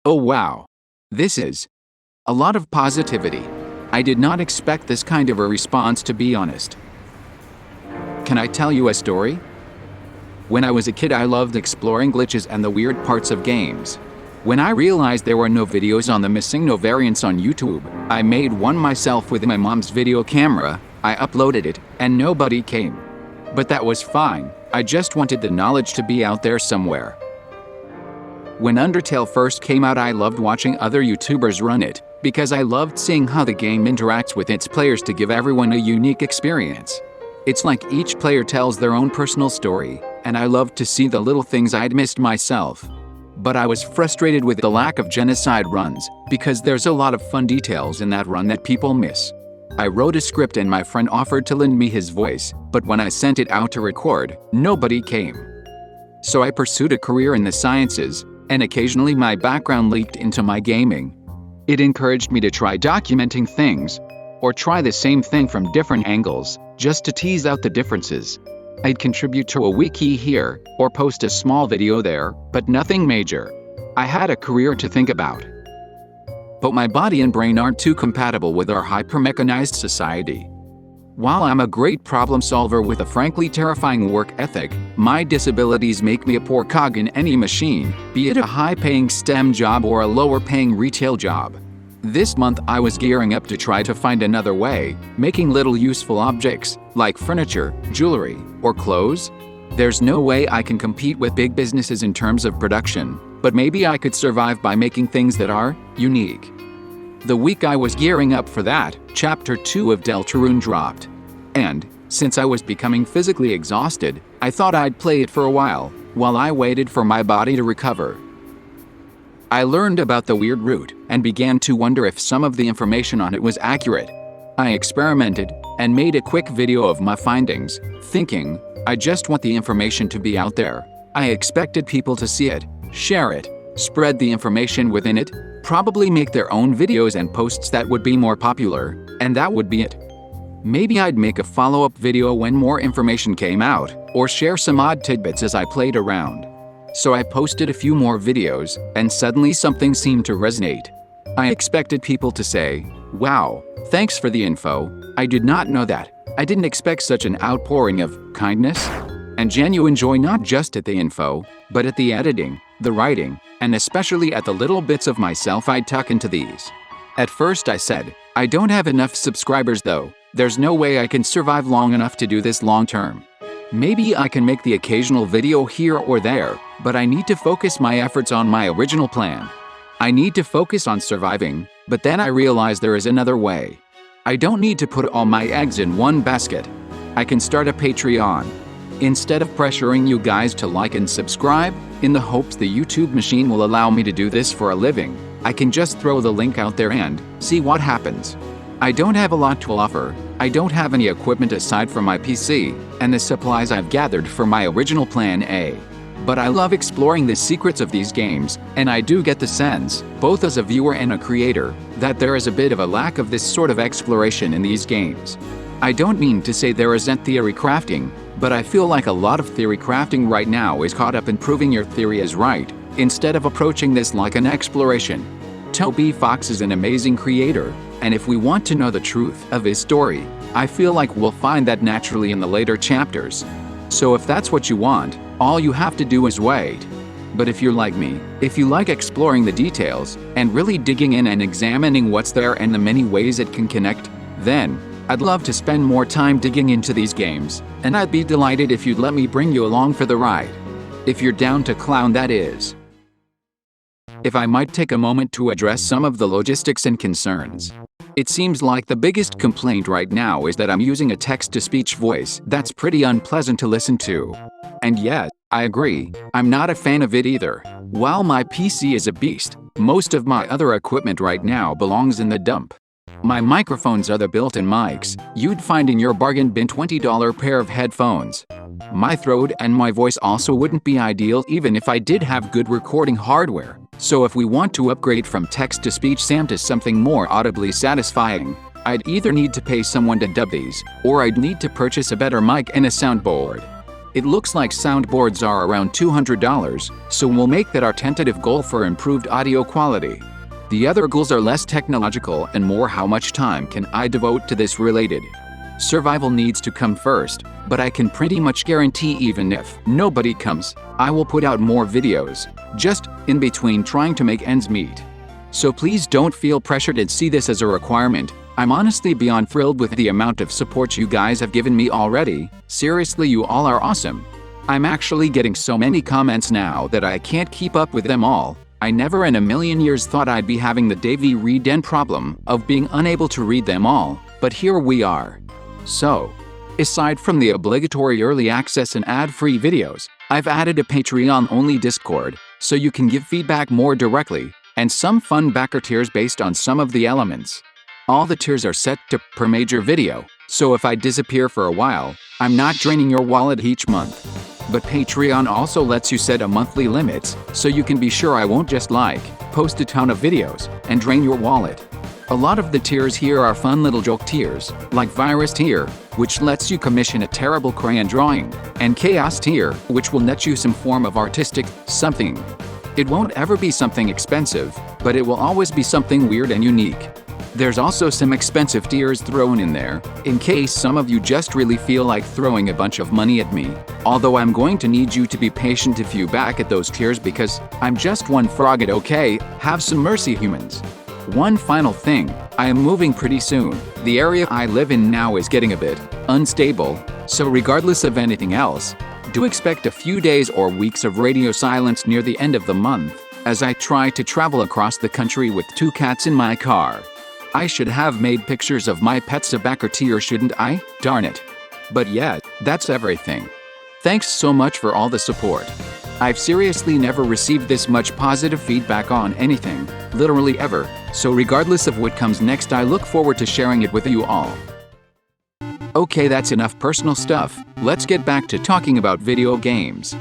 Oh wow. This is a lot of positivity. I did not expect this kind of a response, to be honest. Can I tell you a story? When I was a kid, I loved exploring glitches and the weird parts of games. When I realized there were no videos on the Missing No variants on YouTube, I made one myself with my mom's video camera. I uploaded it, and nobody came. But that was fine. I just wanted the knowledge to be out there somewhere. When Undertale first came out, I loved watching other YouTubers run it, because I loved seeing how the game interacts with its players to give everyone a unique experience. It's like each player tells their own personal story, and I loved to see the little things I'd missed myself. But I was frustrated with the lack of genocide runs, because there's a lot of fun details in that run that people miss. I wrote a script and my friend offered to lend me his voice, but when I sent it out to record, nobody came. So I pursued a career in the sciences, and occasionally my background leaked into my gaming. It encouraged me to try documenting things, or try the same thing from different angles, just to tease out the differences. I'd contribute to a wiki here, or post a small video there, but nothing major. I had a career to think about. But my body and brain aren't too compatible with our hyper-mechanized society. While I'm a great problem solver with a frankly terrifying work ethic, my disabilities make me a poor cog in any machine, be it a high-paying STEM job or a lower-paying retail job. This month I was gearing up to try to find another way, making little useful objects, like furniture, jewelry, or clothes. There's no way I can compete with big businesses in terms of production, but maybe I could survive by making things that are unique. The week I was gearing up for that, Chapter 2 of Deltarune dropped. And, since I was becoming physically exhausted, I thought I'd play it for a while I waited for my body to recover. I learned about the weird route, and began to wonder if some of the information on it was accurate. I experimented, and made a quick video of my findings, thinking, I just want the information to be out there. I expected people to see it, share it, spread the information within it, probably make their own videos and posts that would be more popular, and that would be it. Maybe I'd make a follow-up video when more information came out, or share some odd tidbits as I played around. So I posted a few more videos, and suddenly something seemed to resonate. I expected people to say, wow, thanks for the info, I did not know that. I didn't expect such an outpouring of kindness and genuine joy, not just at the info, but at the editing, the writing, and especially at the little bits of myself I'd tuck into these. At first I said, I don't have enough subscribers though. There's no way I can survive long enough to do this long term. Maybe I can make the occasional video here or there, but I need to focus my efforts on my original plan. I need to focus on surviving, but then I realized there is another way. I don't need to put all my eggs in one basket. I can start a Patreon. Instead of pressuring you guys to like and subscribe, in the hopes the YouTube machine will allow me to do this for a living, I can just throw the link out there and see what happens. I don't have a lot to offer. I don't have any equipment aside from my PC and the supplies I've gathered for my original plan A. But I love exploring the secrets of these games, and I do get the sense, both as a viewer and a creator, that there is a bit of a lack of this sort of exploration in these games. I don't mean to say there isn't theory crafting, but I feel like a lot of theory crafting right now is caught up in proving your theory is right, instead of approaching this like an exploration. Toby Fox is an amazing creator, and if we want to know the truth of his story, I feel like we'll find that naturally in the later chapters. So if that's what you want, all you have to do is wait. But if you're like me, if you like exploring the details, and really digging in and examining what's there and the many ways it can connect, then I'd love to spend more time digging into these games, and I'd be delighted if you'd let me bring you along for the ride. If you're down to clown, that is. If I might take a moment to address some of the logistics and concerns. It seems like the biggest complaint right now is that I'm using a text-to-speech voice that's pretty unpleasant to listen to. And yet, I agree, I'm not a fan of it either. While my PC is a beast, most of my other equipment right now belongs in the dump. My microphones are the built-in mics you'd find in your bargain bin $20 pair of headphones. My throat and my voice also wouldn't be ideal even if I did have good recording hardware. So if we want to upgrade from text-to-speech Sam to something more audibly satisfying, I'd either need to pay someone to dub these, or I'd need to purchase a better mic and a soundboard. It looks like soundboards are around $200, so we'll make that our tentative goal for improved audio quality. The other goals are less technological and more how much time can I devote to this related. Survival needs to come first, but I can pretty much guarantee even if nobody comes, I will put out more videos, just in between trying to make ends meet. So please don't feel pressured and see this as a requirement. I'm honestly beyond thrilled with the amount of support you guys have given me already. Seriously, you all are awesome. I'm actually getting so many comments now that I can't keep up with them all. I never in a million years thought I'd be having the Davey Read problem of being unable to read them all, but here we are. So, aside from the obligatory early access and ad-free videos, I've added a Patreon-only Discord, so you can give feedback more directly, and some fun backer tiers based on some of the elements. All the tiers are set to per major video, so if I disappear for a while, I'm not draining your wallet each month. But Patreon also lets you set a monthly limits, so you can be sure I won't just post a ton of videos, and drain your wallet. A lot of the tiers here are fun little joke tiers, like Virus tier, which lets you commission a terrible crayon drawing, and Chaos tier, which will net you some form of artistic something. It won't ever be something expensive, but it will always be something weird and unique. There's also some expensive tiers thrown in there, in case some of you just really feel like throwing a bunch of money at me, although I'm going to need you to be patient if you back at those tiers because I'm just one frog at okay, have some mercy humans. One final thing, I am moving pretty soon. The area I live in now is getting a bit unstable, so regardless of anything else, do expect a few days or weeks of radio silence near the end of the month, as I try to travel across the country with 2 cats in my car. I should have made pictures of my pets a backer tier, shouldn't I? Darn it. But yeah, that's everything. Thanks so much for all the support. I've seriously never received this much positive feedback on anything, literally ever, so regardless of what comes next, I look forward to sharing it with you all. Okay, that's enough personal stuff. Let's get back to talking about video games.